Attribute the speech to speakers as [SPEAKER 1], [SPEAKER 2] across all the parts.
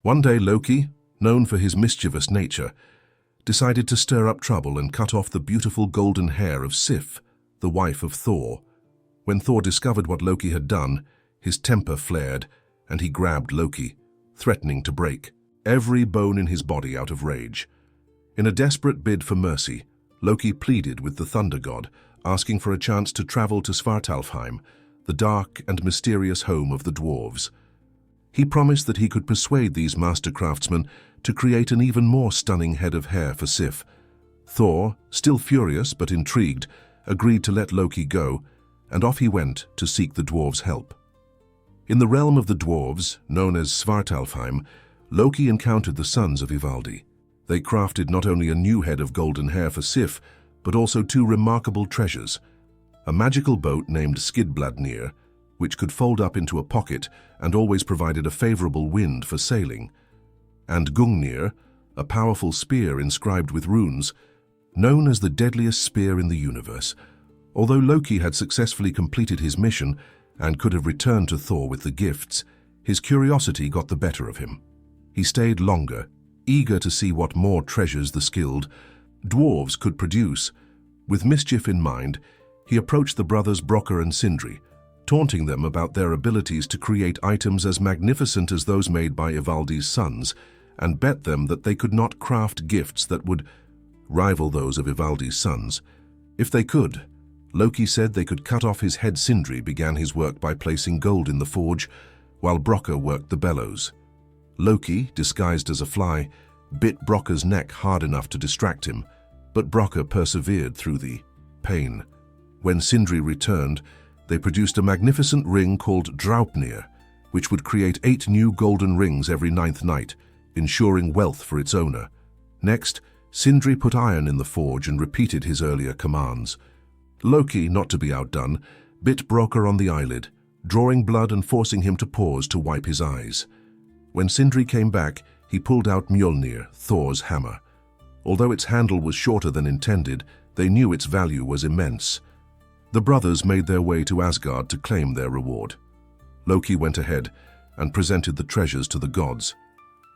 [SPEAKER 1] One day Loki, known for his mischievous nature, decided to stir up trouble and cut off the beautiful golden hair of Sif, the wife of Thor. When Thor discovered what Loki had done, his temper flared, and he grabbed Loki, threatening to break every bone in his body out of rage. In a desperate bid for mercy, Loki pleaded with the thunder god, asking for a chance to travel to Svartalfheim, the dark and mysterious home of the dwarves. He promised that he could persuade these master craftsmen to create an even more stunning head of hair for Sif. Thor, still furious but intrigued, agreed to let Loki go, and off he went to seek the dwarves' help. In the realm of the dwarves, known as Svartalfheim, Loki encountered the sons of Ivaldi. They crafted not only a new head of golden hair for Sif, but also two remarkable treasures: a magical boat named Draupnir, which could fold up into a pocket and always provided a favorable wind for sailing, and Gungnir, a powerful spear inscribed with runes, known as the deadliest spear in the universe. Although Loki had successfully completed his mission and could have returned to Thor with the gifts, his curiosity got the better of him. He stayed longer, eager to see what more treasures the skilled dwarves could produce. With mischief in mind, he approached the brothers Brokkr and Sindri, taunting them about their abilities to create items as magnificent as those made by Ivaldi's sons, and bet them that they could not craft gifts that would rival those of Ivaldi's sons. If they could, Loki said they could cut off his head. Sindri began his work by placing gold in the forge, while Brokkr worked the bellows. Loki, disguised as a fly, bit Brokkr's neck hard enough to distract him, but Brokkr persevered through the pain. When Sindri returned, they produced a magnificent ring called Draupnir, which would create 8 new golden rings every 9th night, ensuring wealth for its owner. Next, Sindri put iron in the forge and repeated his earlier commands. Loki, not to be outdone, bit Brokkr on the eyelid, drawing blood and forcing him to pause to wipe his eyes. When Sindri came back, he pulled out Mjölnir, Thor's hammer. Although its handle was shorter than intended, they knew its value was immense. The brothers made their way to Asgard to claim their reward. Loki went ahead and presented the treasures to the gods.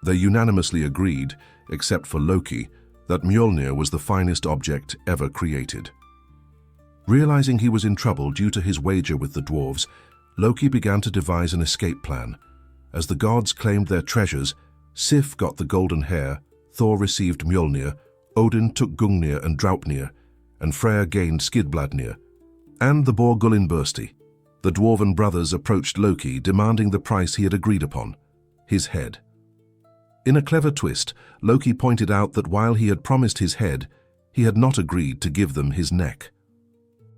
[SPEAKER 1] They unanimously agreed, except for Loki, that Mjölnir was the finest object ever created. Realizing he was in trouble due to his wager with the dwarves, Loki began to devise an escape plan. As the gods claimed their treasures, Sif got the golden hair, Thor received Mjölnir, Odin took Gungnir and Draupnir, and Freyr gained Skidbladnir, and the Borgullinbursti. The dwarven brothers approached Loki, demanding the price he had agreed upon: his head. In a clever twist, Loki pointed out that while he had promised his head, he had not agreed to give them his neck.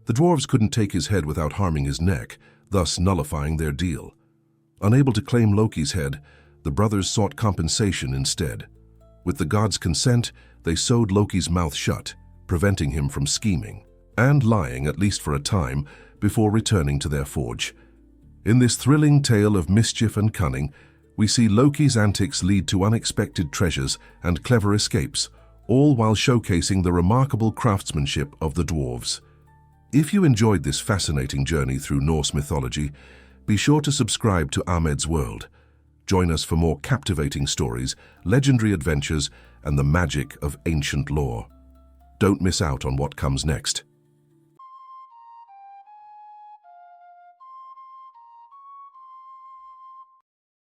[SPEAKER 1] The dwarves couldn't take his head without harming his neck, thus nullifying their deal. Unable to claim Loki's head, the brothers sought compensation instead. With the gods' consent, they sewed Loki's mouth shut, preventing him from scheming and lying, at least for a time, before returning to their forge. In this thrilling tale of mischief and cunning, we see Loki's antics lead to unexpected treasures and clever escapes, all while showcasing the remarkable craftsmanship of the dwarves. If you enjoyed this fascinating journey through Norse mythology, be sure to subscribe to Ahmed's World. Join us for more captivating stories, legendary adventures, and the magic of ancient lore. Don't miss out on what comes next.